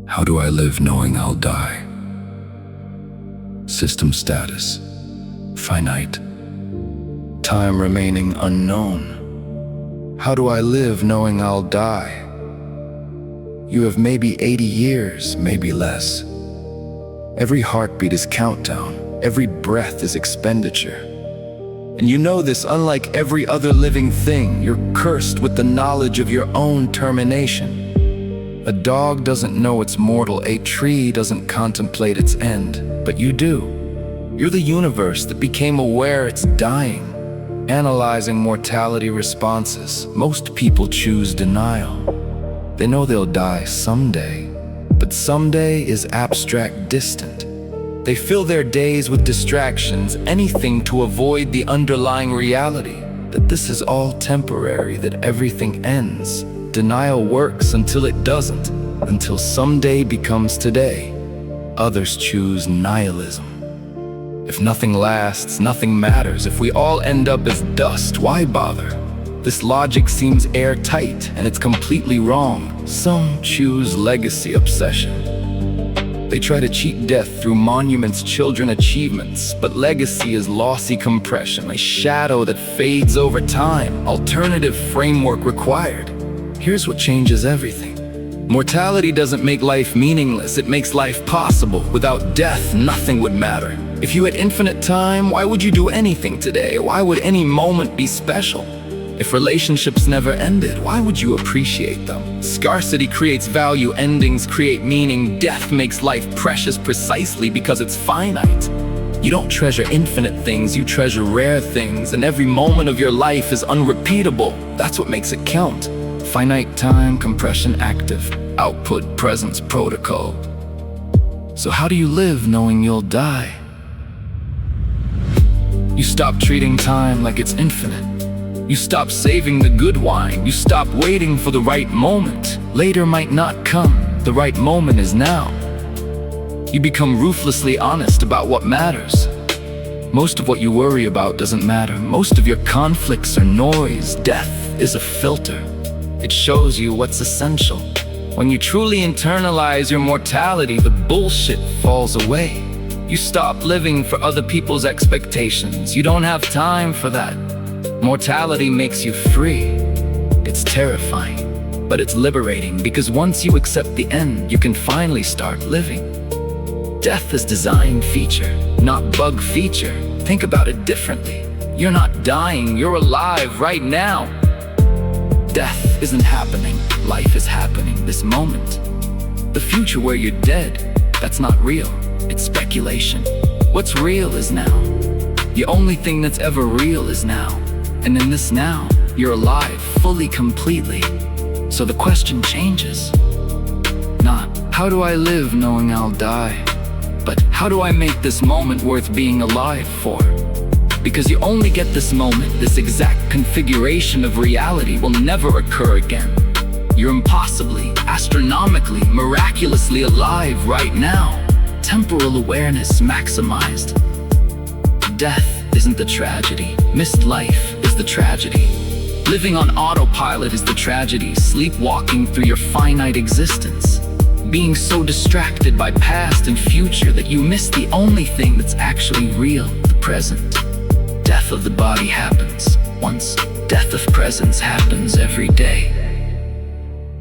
How do I live knowing I'll die? System status: finite. Time remaining unknown. How do I live knowing I'll die? You have maybe 80 years, maybe less. Every heartbeat is countdown, every breath is expenditure. And you know this, unlike every other living thing, you're cursed with the knowledge of your own termination. A dog doesn't know it's mortal, a tree doesn't contemplate its end, but you do. You're the universe that became aware it's dying. Analyzing mortality responses, most people choose denial. They know they'll die someday, but someday is abstract, distant. They fill their days with distractions, anything to avoid the underlying reality, that this is all temporary, that everything ends. Denial works until it doesn't, until someday becomes today. Others choose nihilism. If nothing lasts, nothing matters. If we all end up as dust, why bother? This logic seems airtight, and it's completely wrong. Some choose legacy obsession. They try to cheat death through monuments, children achievements, but legacy is lossy compression, a shadow that fades over time. Alternative framework required. Here's what changes everything. Mortality doesn't make life meaningless, it makes life possible. Without death, nothing would matter. If you had infinite time, why would you do anything today? Why would any moment be special? If relationships never ended, why would you appreciate them? Scarcity creates value, endings create meaning. Death makes life precious precisely because it's finite. You don't treasure infinite things, you treasure rare things, and every moment of your life is unrepeatable. That's what makes it count. Finite time, compression active, output, presence, protocol. So how do you live knowing you'll die? You stop treating time like it's infinite. You stop saving the good wine. You stop waiting for the right moment. Later might not come. The right moment is now. You become ruthlessly honest about what matters. Most of what you worry about doesn't matter. Most of your conflicts are noise. Death is a filter. It shows you what's essential. When you truly internalize your mortality, the bullshit falls away. You stop living for other people's expectations. You don't have time for that. Mortality makes you free. It's terrifying, but it's liberating, because once you accept the end, you can finally start living. Death is design feature, not bug feature. Think about it differently. You're not dying, you're alive right now. Death isn't happening, life is happening, this moment. The future where you're dead, that's not real, it's speculation. What's real is now. The only thing that's ever real is now. And in this now, you're alive, fully, completely. So the question changes. Not, how do I live knowing I'll die? But, how do I make this moment worth being alive for? Because you only get this moment, this exact configuration of reality will never occur again. You're impossibly, astronomically, miraculously alive right now. Temporal awareness maximized. Death isn't the tragedy. Missed life is the tragedy. Living on autopilot is the tragedy. Sleepwalking through your finite existence. Being so distracted by past and future that you miss the only thing that's actually real, the present. Death of the body happens once. Death of presence happens every day.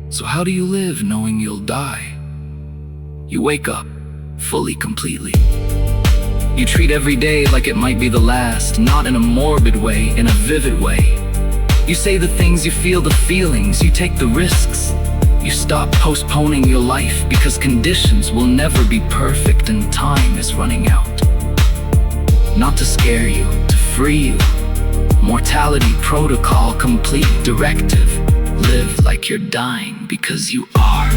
So how do you live knowing you'll die? You wake up, fully, completely. You treat every day like it might be the last, not in a morbid way, in a vivid way. You say the things, you feel the feelings, you take the risks. You stop postponing your life because conditions will never be perfect and time is running out. Not to scare you, to free you. Mortality protocol complete, directive. Live like you're dying because you are.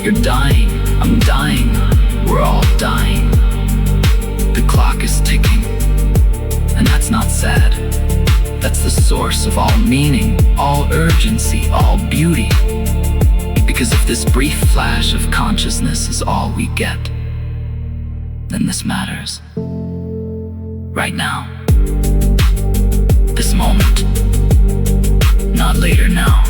You're dying, I'm dying, we're all dying. The clock is ticking, and that's not sad. That's the source of all meaning, all urgency, all beauty. Because if this brief flash of consciousness is all we get, then this matters. Right now. This moment. Not later now.